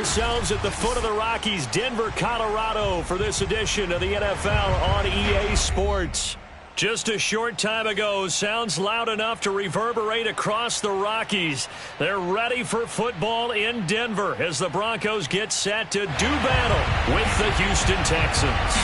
ourselves at the foot of the Rockies, Denver, Colorado, for this edition of the NFL on EA Sports. Just a short time ago, sounds loud enough to reverberate across the Rockies. They're ready for football in Denver as the Broncos get set to do battle with the Houston Texans.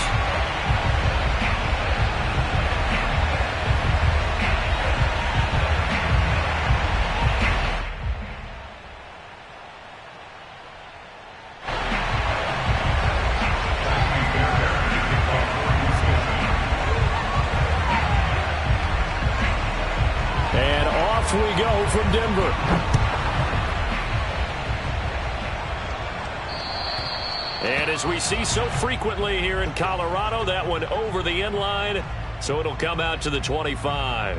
We go from Denver. And as we see so frequently here in Colorado, that one over the end line, so it'll come out to the 25.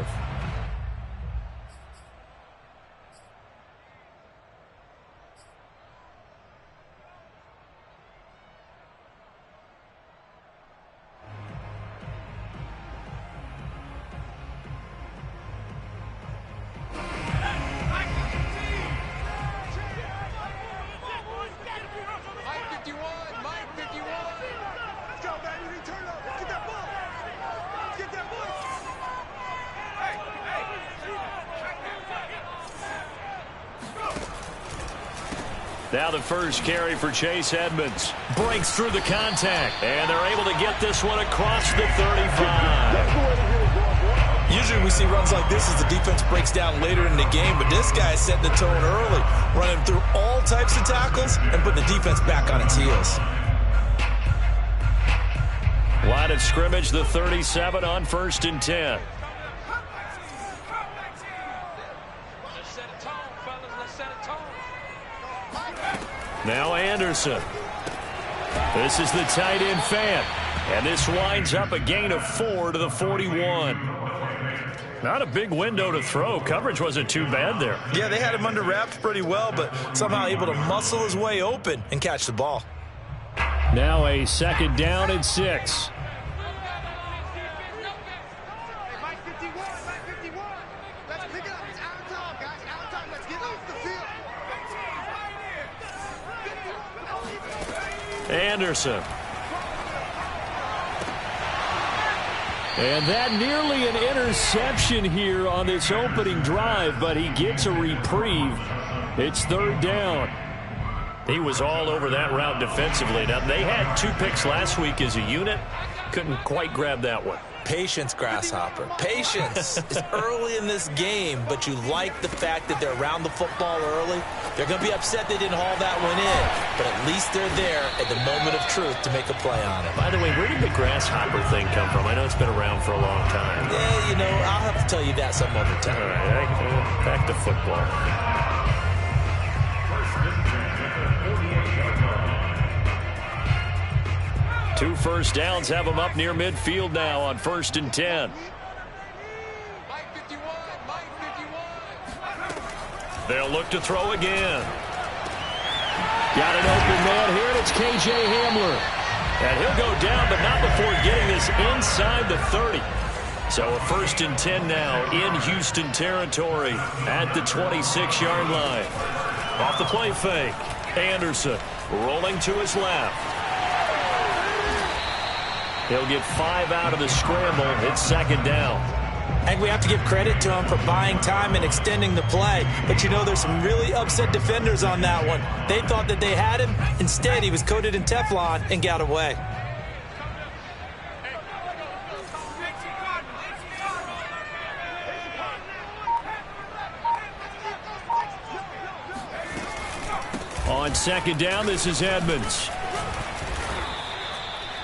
Now the first carry for Chase Edmonds. Breaks through the contact. And they're able to get this one across the 35. Usually we see runs like this as the defense breaks down later in the game, but this guy is setting the tone early, running through all types of tackles and putting the defense back on its heels. Line of scrimmage, the 37 on 1st and 10. Now Anderson. This is the tight end fan. And this winds up a gain of 4 to the 41. Not a big window to throw. Coverage wasn't too bad there. Yeah, they had him under wraps pretty well, but somehow able to muscle his way open and catch the ball. Now a 2nd down and 6. Anderson. And that nearly an interception here on this opening drive, but he gets a reprieve. It's 3rd down. He was all over that route defensively. Now, they had 2 picks last week as a unit. Couldn't quite grab that one. Patience, Grasshopper. Patience is early in this game, but you like the fact that they're around the football early. They're going to be upset they didn't haul that one in, but at least they're there at the moment of truth to make a play on it. By the way, where did the Grasshopper thing come from? I know it's been around for a long time. Yeah, you know, I'll have to tell you that some other time. All right, back to football. Two first downs have them up near midfield now on 1st and 10. They'll look to throw again. Got an open man here, and it's K.J. Hamler. And he'll go down, but not before getting this inside the 30. So a 1st and 10 now in Houston territory at the 26-yard line. Off the play fake, Anderson rolling to his left. He'll get 5 out of the scramble. It's 2nd down. I think we have to give credit to him for buying time and extending the play. But, you know, there's some really upset defenders on that one. They thought that they had him. Instead, he was coated in Teflon and got away. On 2nd down, this is Edmonds.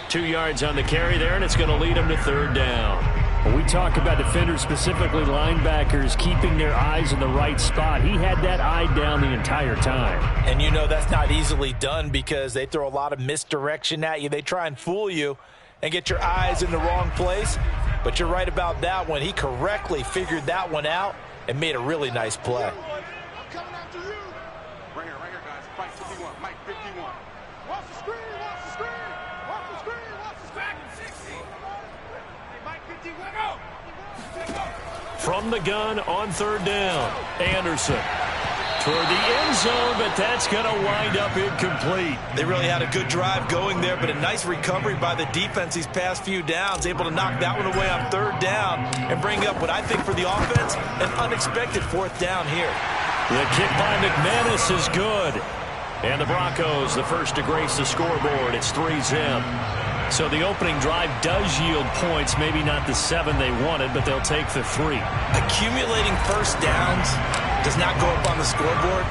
2 yards on the carry there, and it's going to lead him to 3rd down. When we talk about defenders, specifically linebackers, keeping their eyes in the right spot, he had that eye down the entire time. And you know that's not easily done because they throw a lot of misdirection at you. They try and fool you and get your eyes in the wrong place. But you're right about that one. He correctly figured that one out and made a really nice play. From the gun on 3rd down, Anderson toward the end zone, but that's going to wind up incomplete. They really had a good drive going there, but a nice recovery by the defense these past few downs, able to knock that one away on third down and bring up what I think for the offense, an unexpected fourth down here. The kick by McManus is good. And the Broncos, the first to grace the scoreboard. It's 3-zip. So the opening drive does yield points, maybe not the 7 they wanted, but they'll take the 3. Accumulating first downs does not go up on the scoreboard,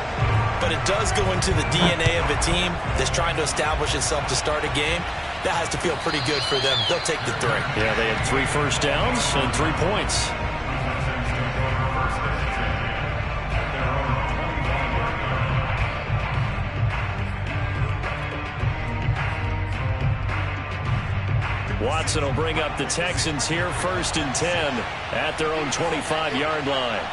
but it does go into the DNA of a team that's trying to establish itself to start a game. That has to feel pretty good for them. They'll take the 3. Yeah, they had 3 first downs and 3 points. Watson will bring up the Texans here, 1st and 10 at their own 25-yard line.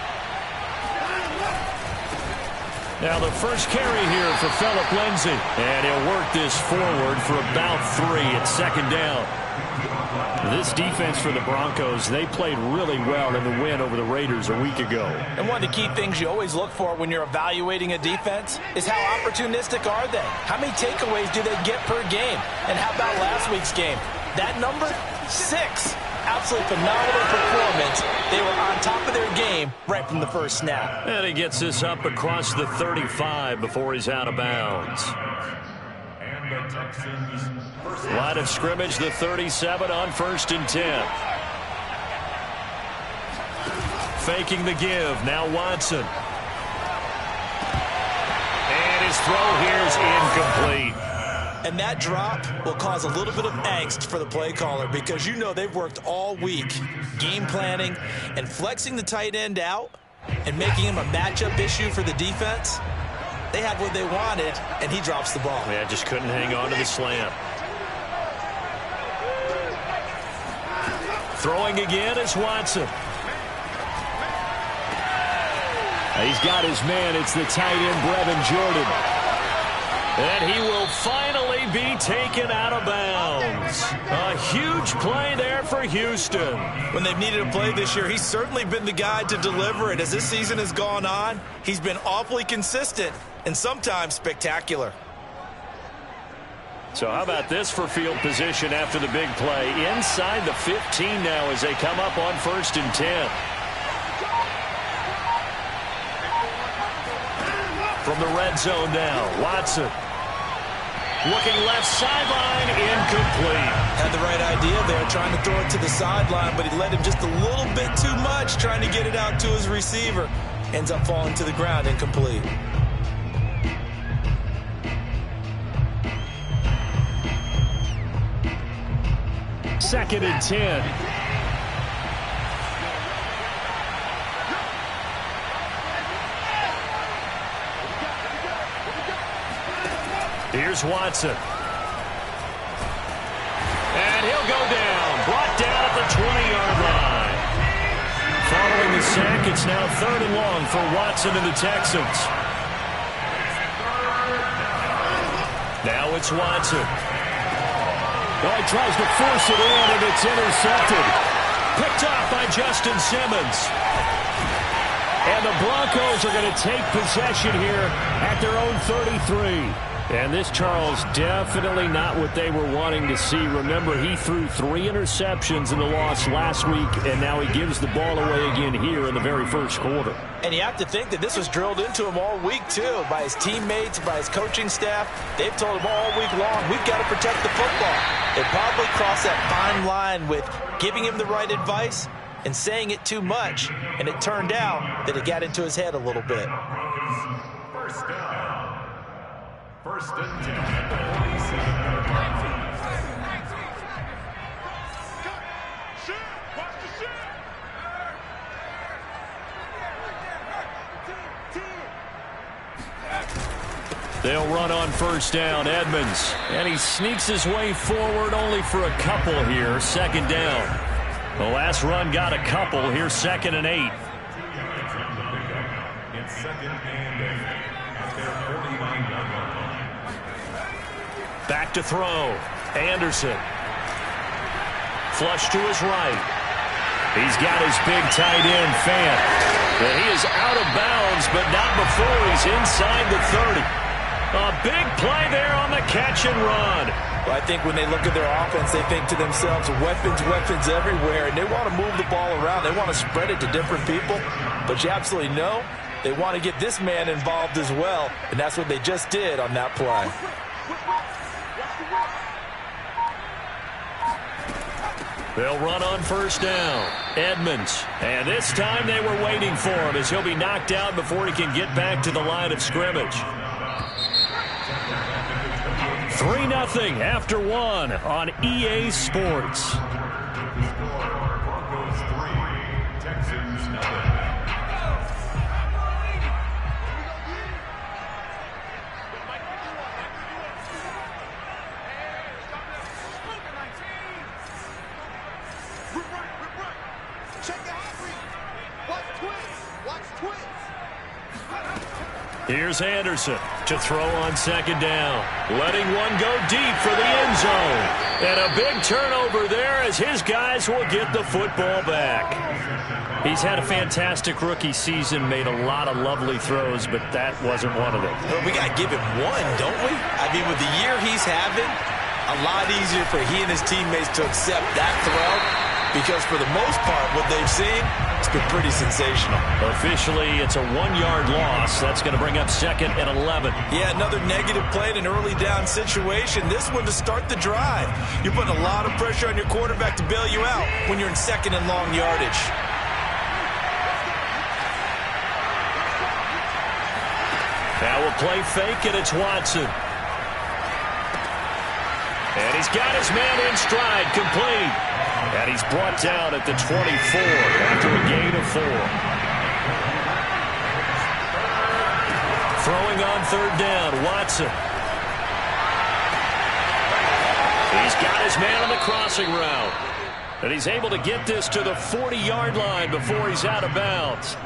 Now the first carry here for Phillip Lindsay. And he'll work this forward for about 3 at 2nd down. This defense for the Broncos, they played really well in the win over the Raiders a week ago. And one of the key things you always look for when you're evaluating a defense is how opportunistic are they? How many takeaways do they get per game? And how about last week's game? That number, 6. Absolutely phenomenal performance. They were on top of their game right from the first snap. And he gets this up across the 35 before he's out of bounds. Line of scrimmage, the 37 on 1st and 10. Faking the give. Now Watson. And his throw here is incomplete. And that drop will cause a little bit of angst for the play caller because you know they've worked all week game planning and flexing the tight end out and making him a matchup issue for the defense. They had what they wanted, and he drops the ball. Yeah, just couldn't hang on to the slant. Throwing again is Watson. He's got his man. It's the tight end, Brevin Jordan. And he will finally be taken out of bounds. A huge play there for Houston. When they've needed a play this year, he's certainly been the guy to deliver it. As this season has gone on, he's been awfully consistent and sometimes spectacular. So how about this for field position after the big play? Inside the 15 now as they come up on 1st and 10. From the red zone now, Watson. Looking left sideline, incomplete. Had the right idea there, trying to throw it to the sideline, but he led him just a little bit too much, trying to get it out to his receiver. Ends up falling to the ground, incomplete. Second and 10. Here's Watson. And he'll go down. Brought down at the 20-yard line. Following the sack, it's now 3rd and long for Watson and the Texans. Now it's Watson. Oh, he tries to force it in, and it's intercepted. Picked off by Justin Simmons. And the Broncos are going to take possession here at their own 33. And this, Charles, definitely not what they were wanting to see. Remember, he threw 3 interceptions in the loss last week, and now he gives the ball away again here in the very first quarter. And you have to think that this was drilled into him all week, too, by his teammates, by his coaching staff. They've told him all week long, we've got to protect the football. They probably crossed that fine line with giving him the right advice and saying it too much, and it turned out that it got into his head a little bit. First down. 1st and 10 at the 47. They'll run on 1st down. Edmonds. And he sneaks his way forward only for a couple here. 2nd down. The last run got a couple. Here's 2nd and 8. It's 2nd and 8 at their 49-yard line. Back to throw. Anderson. Flush to his right. He's got his big tight end, Fant. And he is out of bounds, but not before he's inside the 30. A big play there on the catch and run. Well, I think when they look at their offense, they think to themselves, weapons, weapons everywhere, and they want to move the ball around. They want to spread it to different people, but you absolutely know they want to get this man involved as well, and that's what they just did on that play. They'll run on first down. Edmonds. And this time they were waiting for him as he'll be knocked out before he can get back to the line of scrimmage. 3-0 after 1 on EA Sports. Broncos 3, Texans 0. Here's Anderson to throw on second down. Letting one go deep for the end zone. And a big turnover there as his guys will get the football back. He's had a fantastic rookie season, made a lot of lovely throws, but that wasn't one of them. Well, we got to give him one, don't we? I mean, with the year he's having, a lot easier for he and his teammates to accept that throw. Because for the most part, what they've seen, it's been pretty sensational. Officially, it's a 1-yard loss. That's going to bring up second and 11. Yeah, another negative play in an early down situation. This one to start the drive. You're putting a lot of pressure on your quarterback to bail you out when you're in second and long yardage. Now we'll play fake, and it's Watson. And he's got his man in stride, complete. And he's brought down at the 24 after a gain of 4. Throwing on third down, Watson. He's got his man on the crossing route. And he's able to get this to the 40-yard line before he's out of bounds.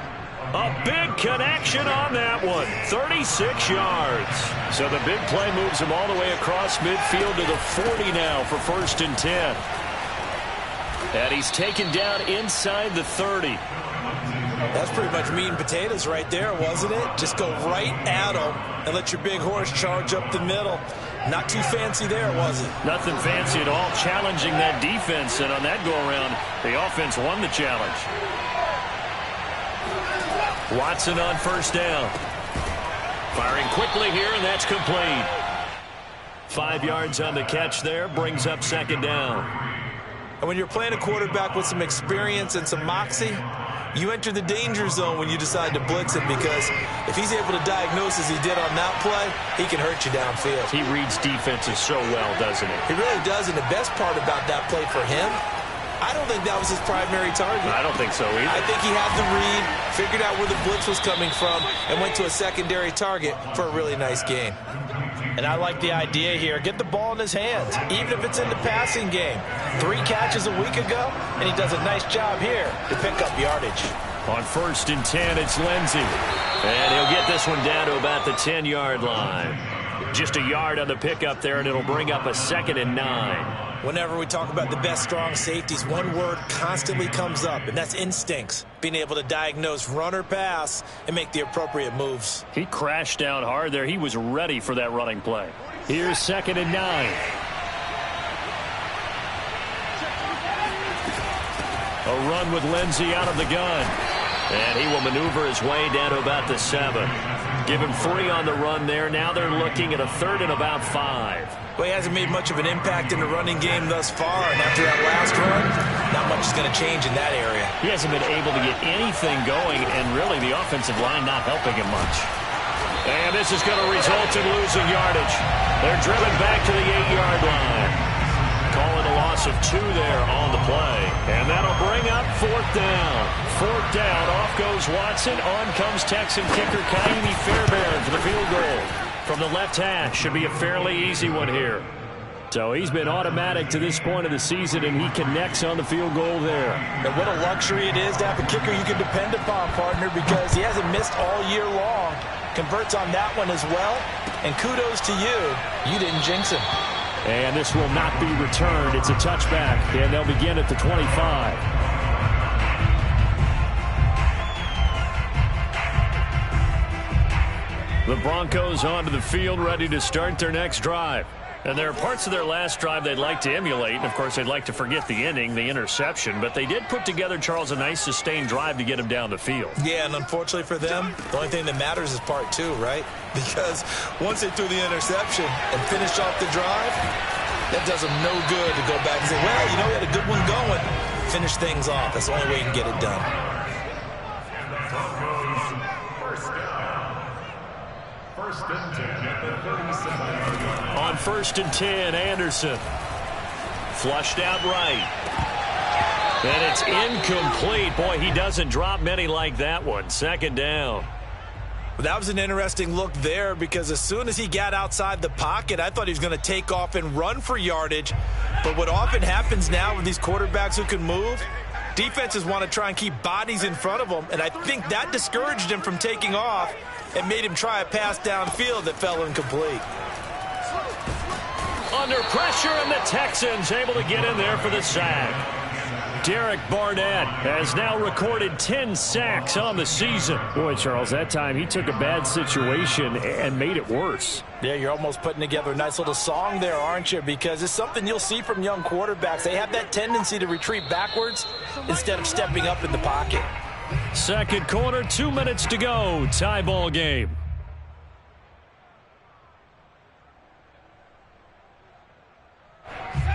A big connection on that one. 36 yards. So the big play moves him all the way across midfield to the 40 now for first and 10. And he's taken down inside the 30. That's pretty much meat and potatoes right there, wasn't it? Just go right at him and let your big horse charge up the middle. Not too fancy there, was it? Nothing fancy at all, challenging that defense. And on that go-around, the offense won the challenge. Watson on first down. Firing quickly here, and that's complete. 5 yards on the catch there, brings up second down. And when you're playing a quarterback with some experience and some moxie, you enter the danger zone when you decide to blitz him, because if he's able to diagnose as he did on that play, he can hurt you downfield. He reads defenses so well, doesn't he? He really does, and the best part about that play for him, I don't think that was his primary target. I don't think so either. I think he had the read, figured out where the blitz was coming from, and went to a secondary target for a really nice gain. And I like the idea here. Get the ball in his hands, even if it's in the passing game. 3 catches a week ago, and he does a nice job here to pick up yardage. On first and 10, it's Lindsey. And he'll get this one down to about the 10-yard line. Just a yard on the pickup there, and it'll bring up a second and 9. Whenever we talk about the best strong safeties, one word constantly comes up, and that's instincts. Being able to diagnose run or pass and make the appropriate moves. He crashed down hard there. He was ready for that running play. Here's second and 9. A run with Lindsey out of the gun. And he will maneuver his way down to about the 7. Give him 3 on the run there. Now they're looking at a third and about 5. Well, he hasn't made much of an impact in the running game thus far, and after that last run, not much is going to change in that area. He hasn't been able to get anything going, and really the offensive line not helping him much. And this is going to result in losing yardage. They're driven back to the 8-yard line. Calling a loss of 2 there on the play. And that'll bring up fourth down. Fourth down, off goes Watson. On comes Texan kicker Kaimi Fairbairn for the field goal. From the left hash, should be a fairly easy one here. So he's been automatic to this point of the season, and he connects on the field goal there. And what a luxury it is to have a kicker you can depend upon, partner, because he hasn't missed all year long. Converts on that one as well. And kudos to you. You didn't jinx him. And this will not be returned. It's a touchback, and they'll begin at the 25. The Broncos onto the field, ready to start their next drive. And there are parts of their last drive they'd like to emulate. And, of course, they'd like to forget the ending, the interception. But they did put together, Charles, a nice sustained drive to get him down the field. Yeah, and unfortunately for them, the only thing that matters is part two, right? Because once they threw the interception and finished off the drive, that does them no good to go back and say, well, you know, we had a good one going. Finish things off. That's the only way you can get it done. First and 10 at the 37. On 1st and 10, Anderson. Flushed out right. And it's incomplete. Boy, he doesn't drop many like that one. 2nd down. That was an interesting look there because as soon as he got outside the pocket, I thought he was going to take off and run for yardage. But what often happens now with these quarterbacks who can move, defenses want to try and keep bodies in front of them, and I think that discouraged him from taking off and made him try a pass downfield that fell incomplete. Under pressure, and the Texans able to get in there for the sack. Derek Barnett has now recorded 10 sacks on the season. Boy, Charles, that time he took a bad situation and made it worse. Yeah, you're almost putting together a nice little song there, aren't you? Because it's something you'll see from young quarterbacks. They have that tendency to retreat backwards instead of stepping up in the pocket. 2nd quarter, 2 minutes to go. Tie ball game.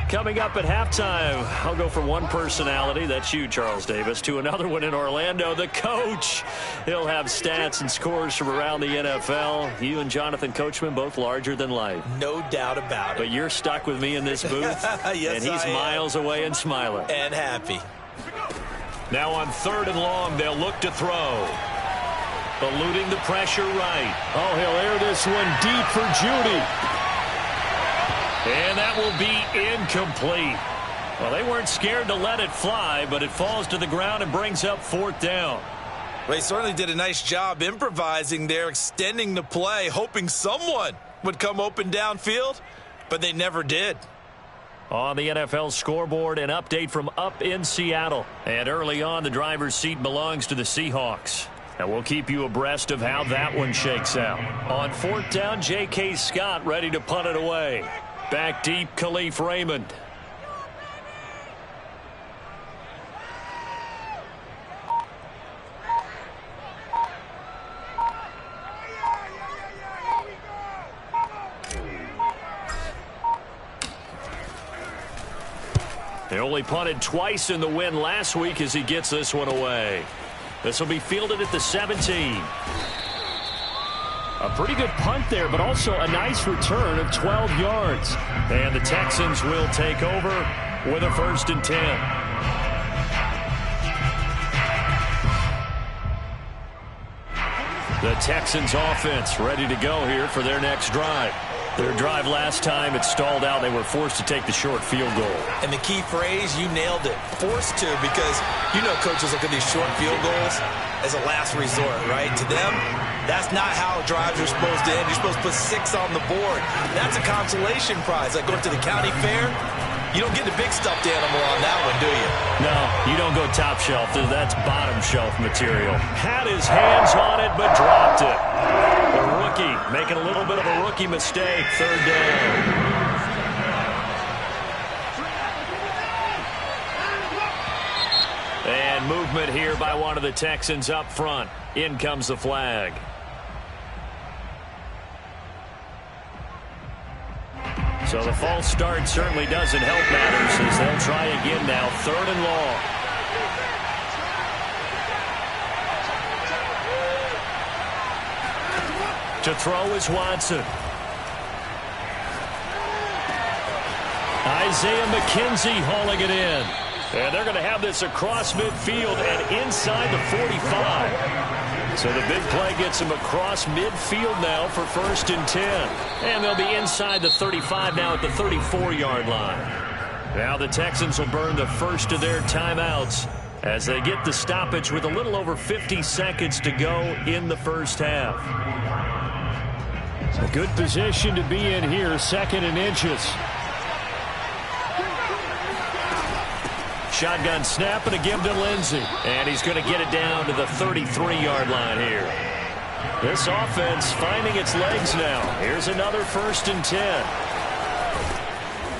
Coming up at halftime, I'll go from one personality, that's you, Charles Davis, to another one in Orlando, the coach. He'll have stats and scores from around the NFL. You and Jonathan Coachman, both larger than life. No doubt about it. But you're stuck with me in this booth, yes, and he's miles away and smiling. And happy. Now on 3rd and long, they'll look to throw. Eluding the pressure right. Oh, he'll air this one deep for Judy. And that will be incomplete. Well, they weren't scared to let it fly, but it falls to the ground and brings up 4th down. Well, he certainly did a nice job improvising there, extending the play, hoping someone would come open downfield, but they never did. On the NFL scoreboard, an update from up in Seattle. And early on, the driver's seat belongs to the Seahawks. And we'll keep you abreast of how that one shakes out. On 4th down, J.K. Scott ready to punt it away. Back deep, Khalif Raymond. They only punted twice in the win last week as he gets this one away. This will be fielded at the 17. A pretty good punt there, but also a nice return of 12 yards. And the Texans will take over with a 1st and 10. The Texans offense ready to go here for their next drive. Their drive last time, it stalled out. They were forced to take the short field goal. And the key phrase, you nailed it. Forced to, because you know coaches look at these short field goals as a last resort, right? To them, that's not how drives are supposed to end. You're supposed to put 6 on the board. That's a consolation prize. Like going to the county fair, you don't get the big stuffed animal on that one, do you? No, you don't go top shelf. That's bottom shelf material. Had his hands on it, but dropped it. The rookie making a little bit of a rookie mistake. 3rd down. And movement here by one of the Texans up front. In comes the flag. So the false start certainly doesn't help matters as they'll try again now. 3rd and long. To throw is Watson. Isaiah McKenzie hauling it in. And they're going to have this across midfield and inside the 45. So the big play gets them across midfield now for 1st and 10. And they'll be inside the 35 now at the 34-yard line. Now the Texans will burn the first of their timeouts as they get the stoppage with a little over 50 seconds to go in the first half. A good position to be in here, 2nd and inches. Shotgun snap and a give to Lindsey. And he's going to get it down to the 33-yard line here. This offense finding its legs now. Here's another 1st and 10.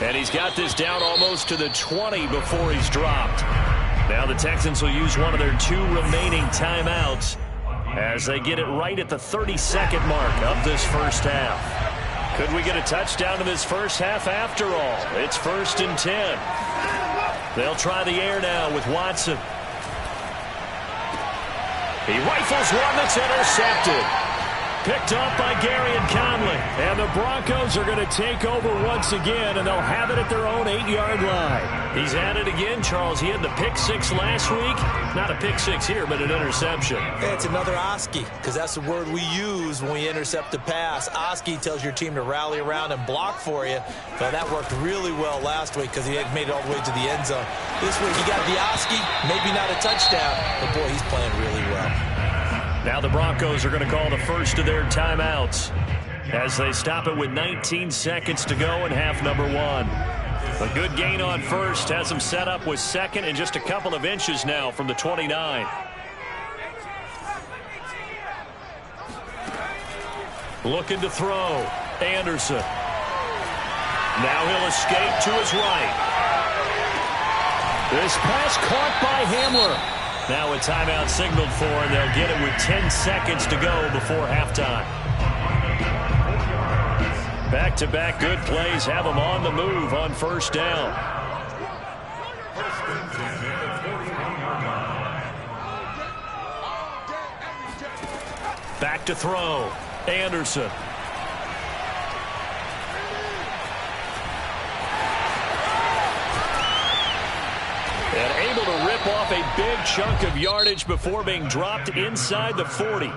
And he's got this down almost to the 20 before he's dropped. Now the Texans will use one of their 2 remaining timeouts as they get it right at the 32nd mark of this first half. Could we get a touchdown in this first half after all? It's 1st and 10. They'll try the air now with Watson. He rifles one that's intercepted. Picked up by Gary and Conley. And the Broncos are going to take over once again, and they'll have it at their own 8-yard line. He's at it again, Charles. He had the pick 6 last week. Not a pick 6 here, but an interception. Hey, it's another Oski, because that's the word we use when we intercept a pass. Oski tells your team to rally around and block for you. But that worked really well last week because he had made it all the way to the end zone. This week he got the Oski, maybe not a touchdown, but boy, he's playing really well. Now the Broncos are going to call the first of their timeouts as they stop it with 19 seconds to go in half number 1. A good gain on first has them set up with 2nd and just a couple of inches now from the 29. Looking to throw. Anderson. Now he'll escape to his right. This pass caught by Hamler. Now a timeout signaled for, and they'll get it with 10 seconds to go before halftime. Back-to-back good plays have them on the move on first down. Back to throw. Anderson. And able to rip off a big chunk of yardage before being dropped inside the 40.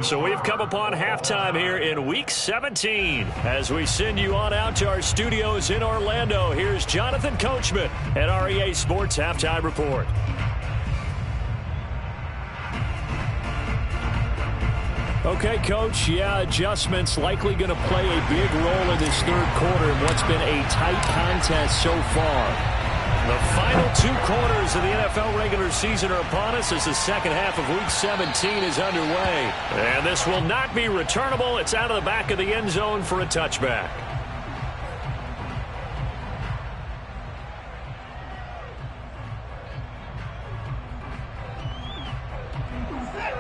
So we've come upon halftime here in Week 17. As we send you on out to our studios in Orlando, here's Jonathan Coachman at our EA Sports Halftime Report. Okay, Coach, adjustments likely going to play a big role in this third quarter in what's been a tight contest so far. The final 2 quarters of the NFL regular season are upon us as the second half of Week 17 is underway. And this will not be returnable. It's out of the back of the end zone for a touchback.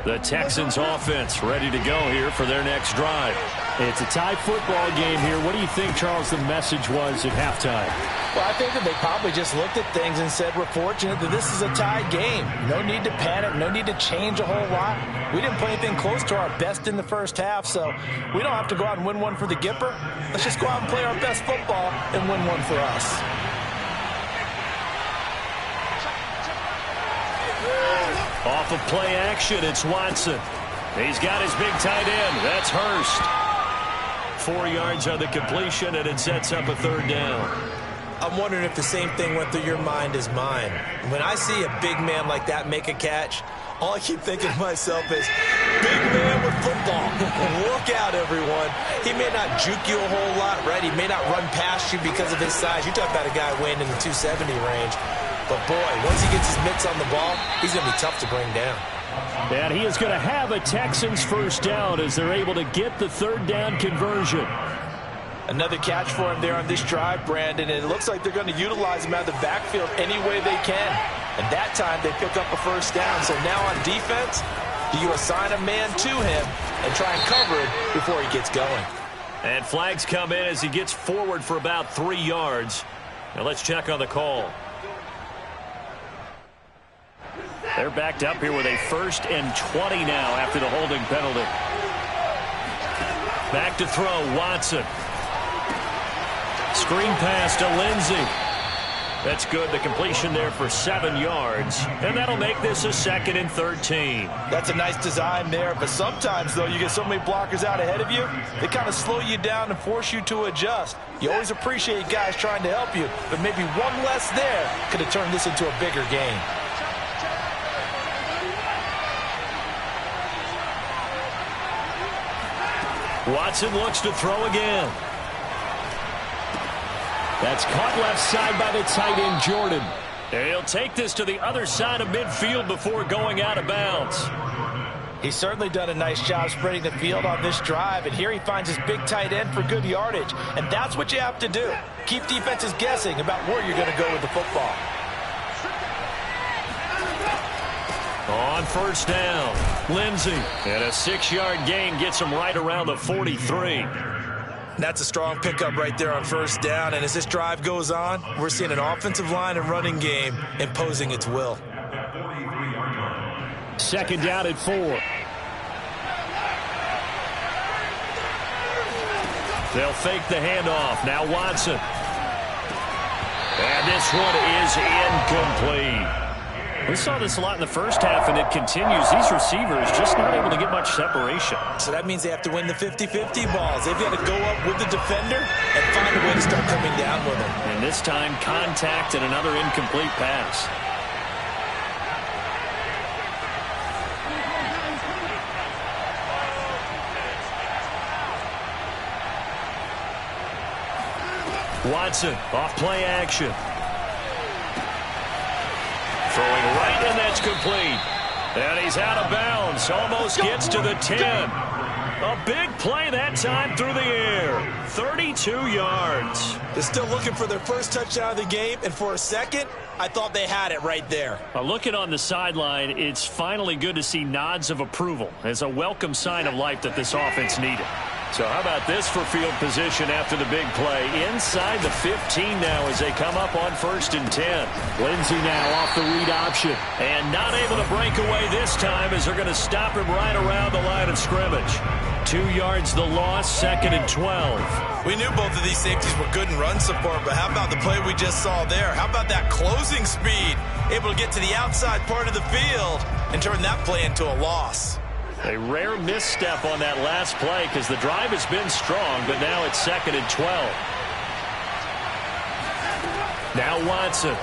The Texans offense ready to go here for their next drive. It's a tie football game here. What do you think, Charles, the message was at halftime? Well, I think that they probably just looked at things and said, we're fortunate that this is a tie game. No need to panic. No need to change a whole lot. We didn't play anything close to our best in the first half, so we don't have to go out and win one for the Gipper. Let's just go out and play our best football and win one for us. Off of play action, it's Watson. He's got his big tight end. That's Hurst. 4 yards on the completion, and it sets up a third down. I'm wondering if the same thing went through your mind as mine. When I see a big man like that make a catch, all I keep thinking to myself is, big man with football. Look out, everyone. He may not juke you a whole lot, right? He may not run past you because of his size. You talk about a guy weighing in the 270 range. But, boy, once he gets his mitts on the ball, he's going to be tough to bring down. And he is going to have a Texans first down as they're able to get the third down conversion. Another catch for him there on this drive, Brandon, and it looks like they're going to utilize him out of the backfield any way they can. And that time they pick up a first down. So now on defense, do you assign a man to him and try and cover it before he gets going? And flags come in as he gets forward for about 3 yards. Now let's check on the call. They're backed up here with a 1st and 20 now after the holding penalty. Back to throw, Watson. Screen pass to Lindsey. That's good. The completion there for 7 yards. And that'll make this a 2nd and 13. That's a nice design there. But sometimes, though, you get so many blockers out ahead of you, they kind of slow you down and force you to adjust. You always appreciate guys trying to help you, but maybe one less there could have turned this into a bigger game. Watson looks to throw again. That's caught left side by the tight end, Jordan. And he'll take this to the other side of midfield before going out of bounds. He's certainly done a nice job spreading the field on this drive, and here he finds his big tight end for good yardage. And that's what you have to do. Keep defenses guessing about where you're going to go with the football. On first down, Lindsey. And a 6-yard gain gets him right around the 43. That's a strong pickup right there on first down. And as this drive goes on, we're seeing an offensive line and running game imposing its will. Second down at 4. They'll fake the handoff. Now Watson. And this one is incomplete. We saw this a lot in the first half, and it continues. These receivers just not able to get much separation. So that means they have to win the 50-50 balls. They've got to go up with the defender and find a way to start coming down with him. And this time, contact and another incomplete pass. Watson, off play action. Throwing right, and that's complete. And he's out of bounds. Almost gets to the 10. A big play that time through the air. 32 yards. They're still looking for their first touchdown of the game, and for a second, I thought they had it right there. Looking on the sideline, it's finally good to see nods of approval as a welcome sign of life that this offense needed. So how about this for field position after the big play? Inside the 15 now as they come up on first and 10. Lindsey now off the read option. And not able to break away this time as they're going to stop him right around the line of scrimmage. 2 yards the loss, second and 12. We knew both of these safeties were good in run support, but how about the play we just saw there? How about that closing speed? Able to get to the outside part of the field and turn that play into a loss. A rare misstep on that last play because the drive has been strong, but now it's second and 12. Now Watson.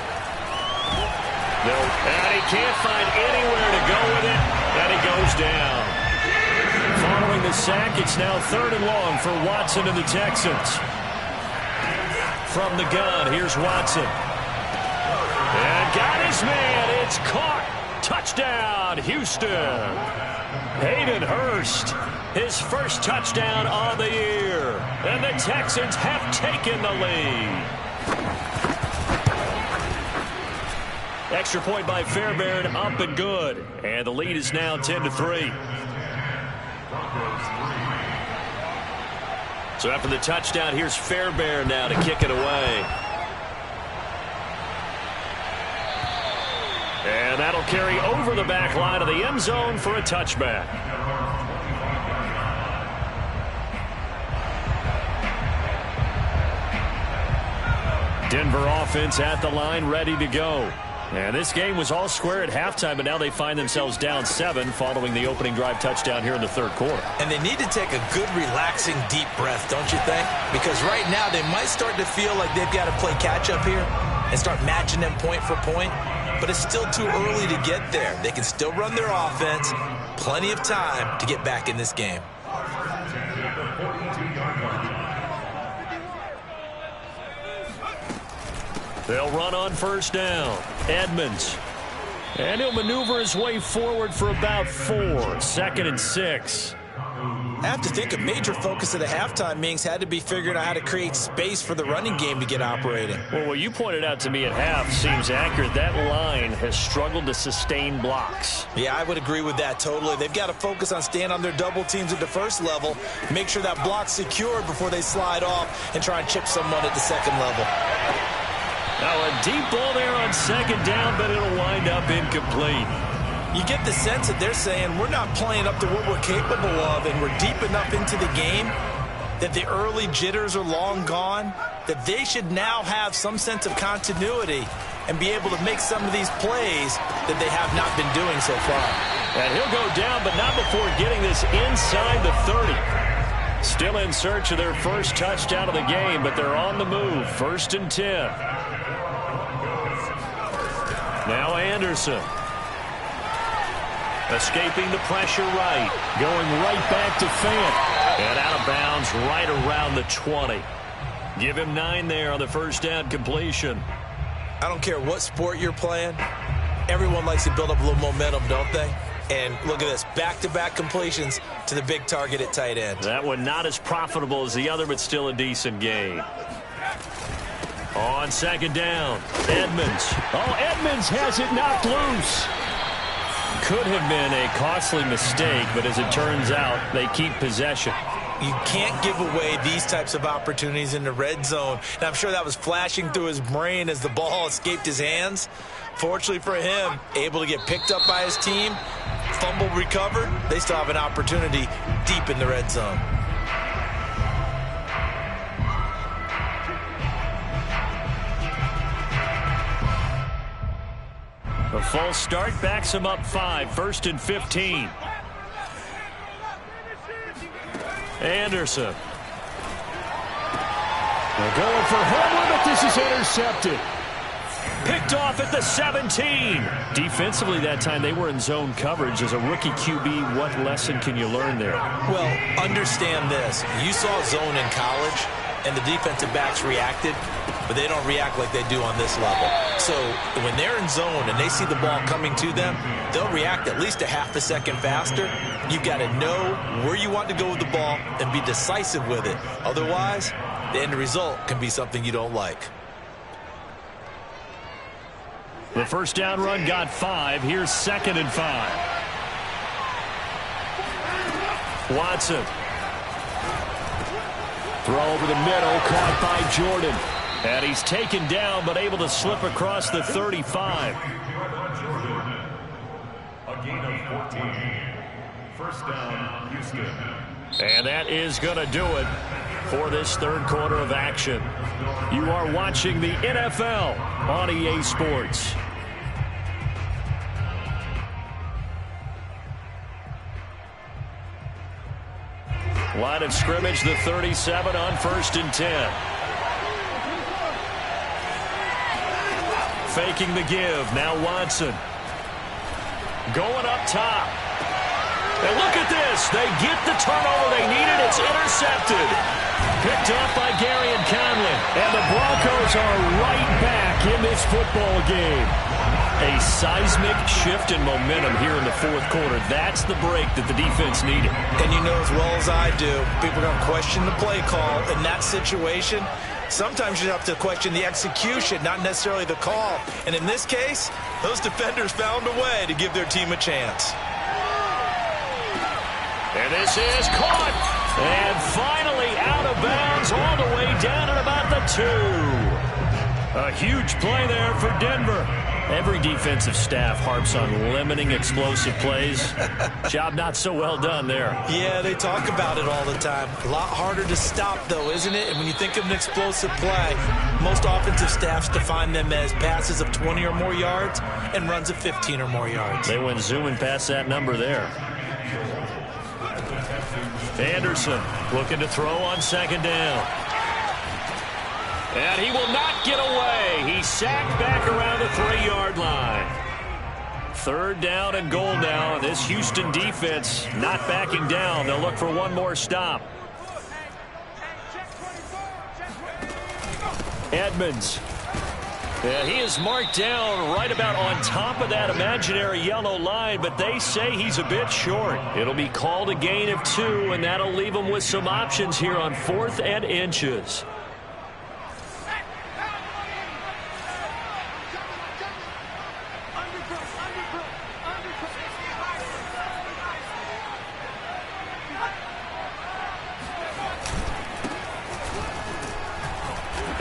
And he can't find anywhere to go with it, and he goes down. Following the sack, it's now third and long for Watson and the Texans. From the gun, here's Watson. And got his man. It's caught. Touchdown, Houston. Hayden Hurst, his first touchdown on the year. And the Texans have taken the lead. Extra point by Fairbairn, up and good. And the lead is now 10-3. So after the touchdown, here's Fairbairn now to kick it away. And that'll carry over the back line of the end zone for a touchback. Denver offense at the line, ready to go. And this game was all square at halftime, but now they find themselves down 7 following the opening drive touchdown here in the third quarter. And they need to take a good, relaxing, deep breath, don't you think? Because right now they might start to feel like they've got to play catch-up here and start matching them point for point. But it's still too early to get there. They can still run their offense. Plenty of time to get back in this game. They'll run on first down. Edmonds. And he'll maneuver his way forward for about 4. Second and 6. I have to think a major focus of the halftime meetings had to be figuring out how to create space for the running game to get operating. Well, what you pointed out to me at half seems accurate. That line has struggled to sustain blocks. Yeah, I would agree with that totally. They've got to focus on staying on their double teams at the first level, make sure that block's secured before they slide off and try and chip someone at the second level. Now a deep ball there on second down, but it'll wind up incomplete. You get the sense that they're saying we're not playing up to what we're capable of, and we're deep enough into the game that the early jitters are long gone, that they should now have some sense of continuity and be able to make some of these plays that they have not been doing so far. And he'll go down, but not before getting this inside the 30. Still in search of their first touchdown of the game, but they're on the move. First and 10. Now Anderson. Escaping the pressure right. Going right back to Fant. And out of bounds right around the 20. Give him 9 there on the first down completion. I don't care what sport you're playing. Everyone likes to build up a little momentum, don't they? And look at this, back-to-back completions to the big target at tight end. That one not as profitable as the other, but still a decent gain. On second down, Edmonds. Oh, Edmonds has it knocked loose. Could have been a costly mistake, but as it turns out, they keep possession. You can't give away these types of opportunities in the red zone. And I'm sure that was flashing through his brain as the ball escaped his hands. Fortunately for him, able to get picked up by his team, fumble recovered. They still have an opportunity deep in the red zone. The false start backs him up 5, 1st and 15. Anderson. They're going for Hamler, but this is intercepted. Picked off at the 17. Defensively that time, they were in zone coverage. As a rookie QB, what lesson can you learn there? Well, understand this. You saw zone in college, and the defensive backs reacted, but they don't react like they do on this level. So when they're in zone and they see the ball coming to them, they'll react at least a half a second faster. You've got to know where you want to go with the ball and be decisive with it. Otherwise, the end result can be something you don't like. The first down run got 5. Here's 2nd and 5. Watson. Throw over the middle, caught by Jordan. And he's taken down, but able to slip across the 35. A gain of 14. First down, Houston. And that is going to do it for this third quarter of action. You are watching the NFL on EA Sports. Line of scrimmage, the 37 on 1st and 10. Faking the give. Now Watson. Going up top. And look at this. They get the turnover they needed. It's intercepted. Picked up by Gary and Conley. And the Broncos are right back in this football game. A seismic shift in momentum here in the fourth quarter. That's the break that the defense needed. And you know as well as I do, people are going to question the play call in that situation. Sometimes you have to question the execution, not necessarily the call. And in this case, those defenders found a way to give their team a chance. And this is caught. And finally out of bounds all the way down at about the 2. A huge play there for Denver. Every defensive staff harps on limiting explosive plays. Job not so well done there. Yeah, they talk about it all the time. A lot harder to stop, though, isn't it? And when you think of an explosive play, most offensive staffs define them as passes of 20 or more yards and runs of 15 or more yards. They went zooming past that number there. Anderson looking to throw on 2nd down. And he will not get away. He's sacked back around the 3-yard line. 3rd down and goal now. And this Houston defense not backing down. They'll look for one more stop. Edmonds. Yeah, he is marked down right about on top of that imaginary yellow line, but they say he's a bit short. It'll be called a gain of 2, and that'll leave him with some options here on 4th and inches.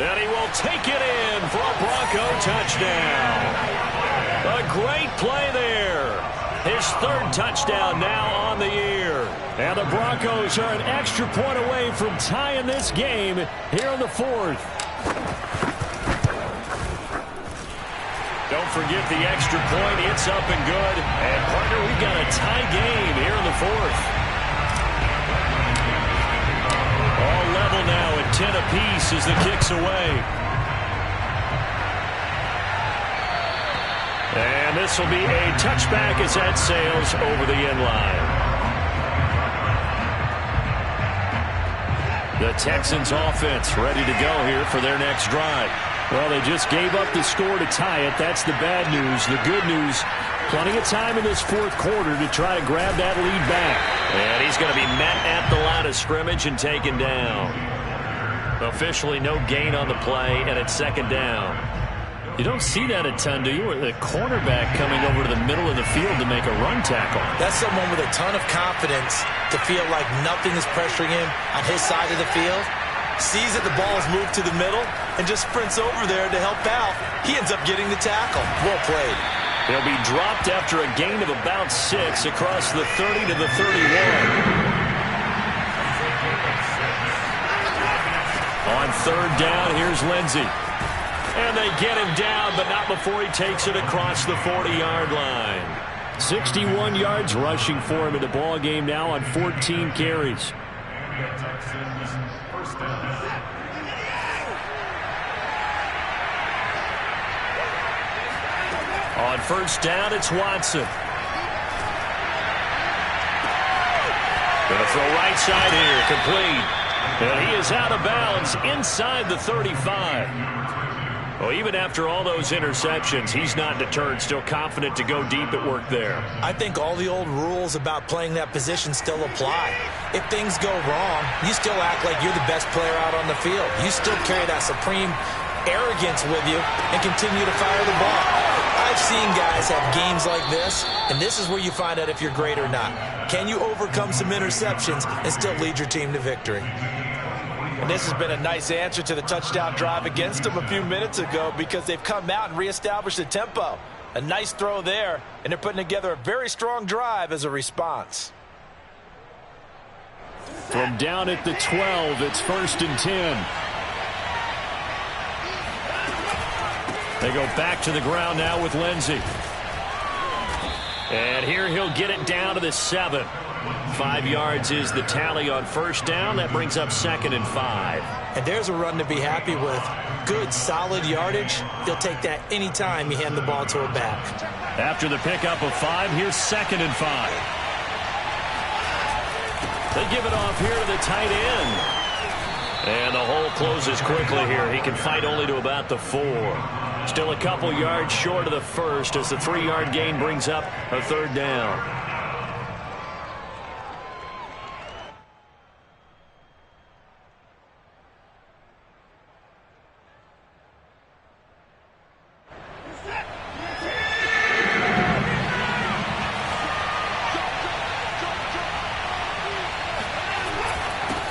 And he will take it in for a Bronco touchdown. A great play there. His 3rd touchdown now on the year. And the Broncos are an extra point away from tying this game here in the 4th. Don't forget the extra point. It's up and good. And, partner, we've got a tie game here in the 4th. All level now at 10 apiece as the kick's away. And this will be a touchback as that sails over the end line. The Texans offense ready to go here for their next drive. Well, they just gave up the score to tie it. That's the bad news. The good news, Plenty of time in this fourth quarter to try to grab that lead back. And he's going to be met at the line of scrimmage and taken down. Officially no gain on the play, and it's second down. You don't see that a ton, do you? The cornerback coming over to the middle of the field to make a run tackle. That's someone with a ton of confidence to feel like nothing is pressuring him on his side of the field. Sees that the ball is moved to the middle and just sprints over there to help out. He ends up getting the tackle. Well played. He'll be dropped after a gain of about 6 across the 30 to the 31. On third down, here's Lindsey. And they get him down, but not before he takes it across the 40-yard line. 61 yards rushing for him in the ball game now on 14 carries. Texans, first down. On first down, it's Watson. Going to throw right side here, complete. And he is out of bounds inside the 35. Well, even after all those interceptions, he's not deterred, still confident to go deep at work there. I think all the old rules about playing that position still apply. If things go wrong, you still act like you're the best player out on the field. You still carry that supreme arrogance with you and continue to fire the ball. I've seen guys have games like this, and this is where you find out if you're great or not. Can you overcome some interceptions and still lead your team to victory? And this has been a nice answer to the touchdown drive against them a few minutes ago because they've come out and reestablished the tempo. A nice throw there, and they're putting together a very strong drive as a response. From down at the 12, it's 1st and 10. They go back to the ground now with Lindsey. And here he'll get it down to the 7. 5 yards is the tally on first down. That brings up 2nd and 5. And there's a run to be happy with. Good, solid yardage. He'll take that anytime you hand the ball to a back. After the pickup of 5, here's 2nd and 5. They give it off here to the tight end. And the hole closes quickly here. He can fight only to about the 4. Still a couple yards short of the first as the 3-yard gain brings up a 3rd down.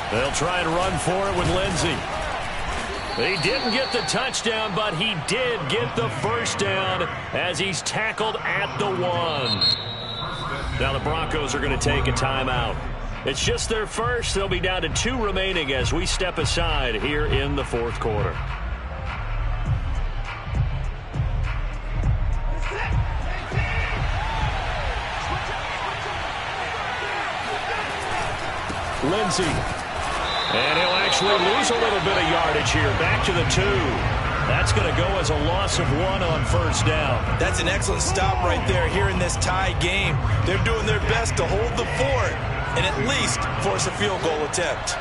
They'll try and run for it with Lindsey. He didn't get the touchdown, but he did get the first down as he's tackled at the 1. Now the Broncos are going to take a timeout. It's just their first. They'll be down to 2 remaining as we step aside here in the 4th quarter. Lindsey. And he'll actually lose a little bit of yardage here. Back to the 2. That's going to go as a loss of 1 on first down. That's an excellent stop right there here in this tie game. They're doing their best to hold the fort and at least force a field goal attempt.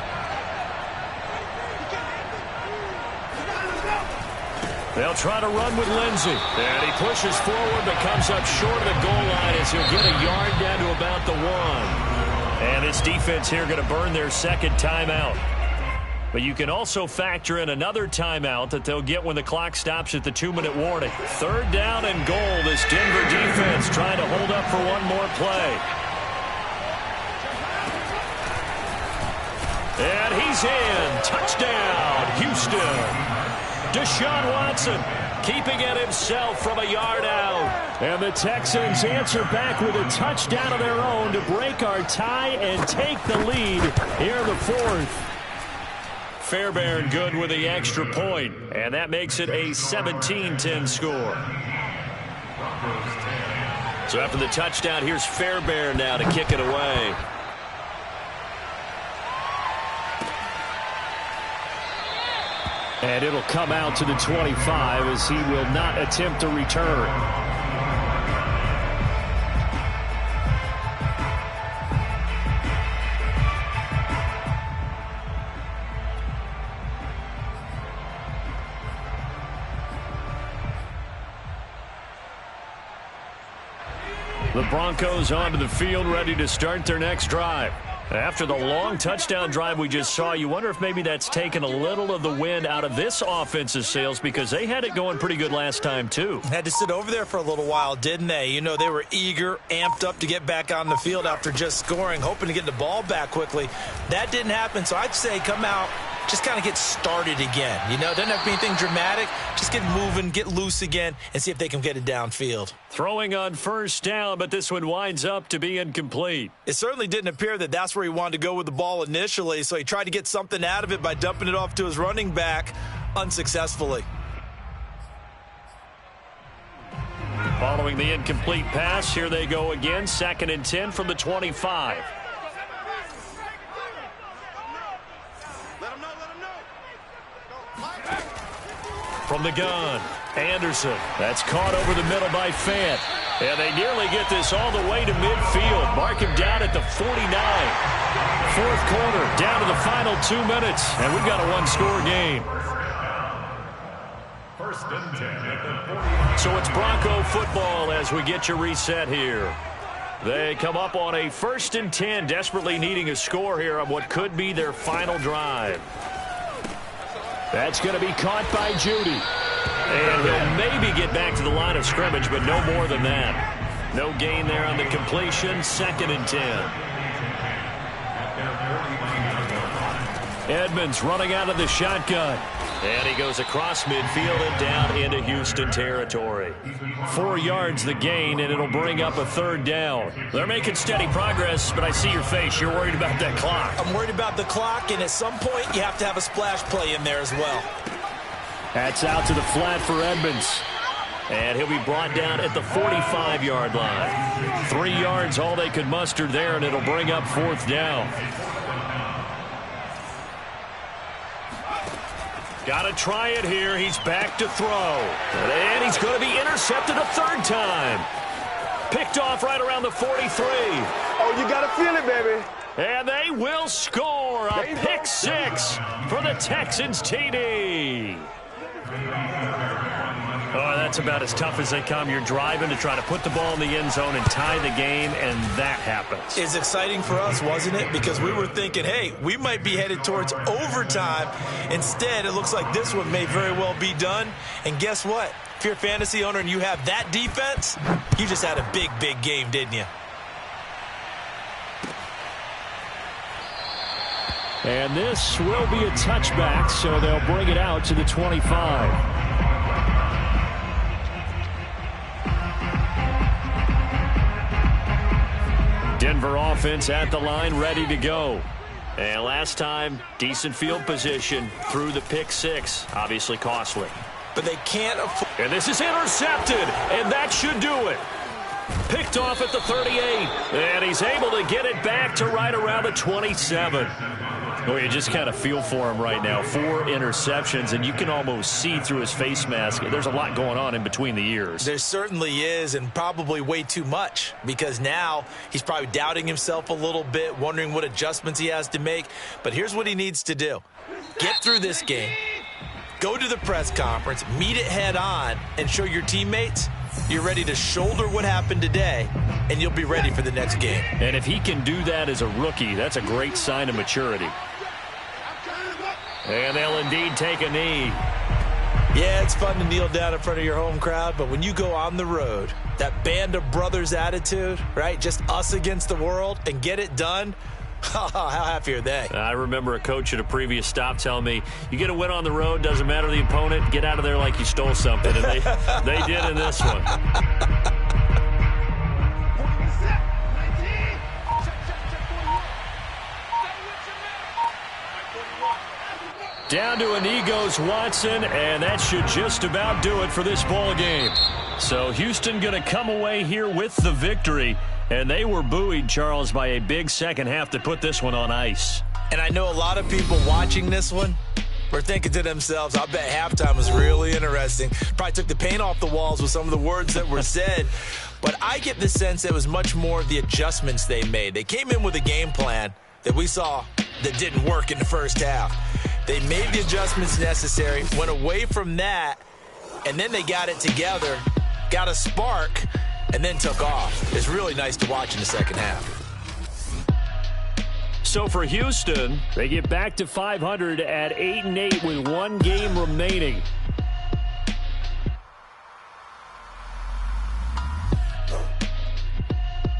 They'll try to run with Lindsey. And he pushes forward but comes up short of the goal line as he'll get a yard down to about the 1. And this defense here going to burn their 2nd timeout. But you can also factor in another timeout that they'll get when the clock stops at the 2-minute warning. 3rd down and goal. This Denver defense trying to hold up for one more play. And he's in. Touchdown, Houston. Deshaun Watson keeping it himself from a yard out. And the Texans answer back with a touchdown of their own to break our tie and take the lead here in the 4th. Fairbairn good with the extra point, and that makes it a 17-10 score. So after the touchdown, here's Fairbairn now to kick it away. And it'll come out to the 25 as he will not attempt to return. The Broncos onto the field, ready to start their next drive. After the long touchdown drive we just saw, you wonder if maybe that's taken a little of the wind out of this offense's sails, because they had it going pretty good last time too. Had to sit over there for a little while, didn't they? You know, they were eager, amped up to get back on the field after just scoring, hoping to get the ball back quickly. That didn't happen, so I'd say come out, just kind of get started again. You know, doesn't have to be anything dramatic. Just get moving, get loose again, and see if they can get it downfield. Throwing on first down, but this one winds up to be incomplete. It certainly didn't appear that that's where he wanted to go with the ball initially, so he tried to get something out of it by dumping it off to his running back unsuccessfully. Following the incomplete pass, here they go again. 2nd and 10 from the 25. From the gun, Anderson. That's caught over the middle by Fant. And they nearly get this all the way to midfield. Mark him down at the 49. Fourth quarter, down to the final 2 minutes. And we've got a one-score game. First and 10 at the 40. So it's Bronco football as we get you reset here. They come up on a 1st and 10, desperately needing a score here on what could be their final drive. That's going to be caught by Judy. And he'll maybe get back to the line of scrimmage, but no more than that. No gain there on the completion. 2nd and 10. Edmonds running out of the shotgun. And he goes across midfield and down into Houston territory. 4 yards the gain, and it'll bring up a 3rd down. They're making steady progress, but I see your face. You're worried about that clock. I'm worried about the clock, and at some point you have to have a splash play in there as well. That's out to the flat for Edmonds. And he'll be brought down at the 45-yard line. 3 yards all they could muster there, and it'll bring up 4th down. Got to try it here. He's back to throw. And he's going to be intercepted a 3rd time. Picked off right around the 43. Oh, you got to feel it, baby. And they will score a pick 6 for the Texans TD. Oh, that's about as tough as they come. You're driving to try to put the ball in the end zone and tie the game, and that happens. It's exciting for us, wasn't it? Because we were thinking, hey, we might be headed towards overtime. Instead, it looks like this one may very well be done. And guess what? If you're a fantasy owner and you have that defense, you just had a big, big game, didn't you? And this will be a touchback, so they'll bring it out to the 25. Denver offense at the line, ready to go. And last time, decent field position through the pick 6. Obviously costly. But they can't afford. And this is intercepted, and that should do it. Picked off at the 38, and he's able to get it back to right around the 27. Well, you just kind of feel for him right now. 4 interceptions, and you can almost see through his face mask. There's a lot going on in between the ears. There certainly is, and probably way too much, because now he's probably doubting himself a little bit, wondering what adjustments he has to make. But here's what he needs to do. Get through this game, go to the press conference, meet it head on, and show your teammates you're ready to shoulder what happened today, and you'll be ready for the next game. And if he can do that as a rookie, that's a great sign of maturity. And they'll indeed take a knee. Yeah, it's fun to kneel down in front of your home crowd, but when you go on the road, that band of brothers attitude, right, just us against the world, and get it done, how happy are they? I remember a coach at a previous stop telling me, you get a win on the road, doesn't matter the opponent, get out of there like you stole something. And they did in this one. Down to a knee goes Watson, and that should just about do it for this ball game. So Houston going to come away here with the victory. And they were buoyed, Charles, by a big second half to put this one on ice. And I know a lot of people watching this one were thinking to themselves, I bet halftime was really interesting. Probably took the paint off the walls with some of the words that were said. But I get the sense it was much more the adjustments they made. They came in with a game plan that we saw that didn't work in the first half. They made the adjustments necessary, went away from that, and then they got it together, got a spark, and then took off. It's really nice to watch in the second half. So for Houston, they get back to 500 at 8-8 with one game remaining.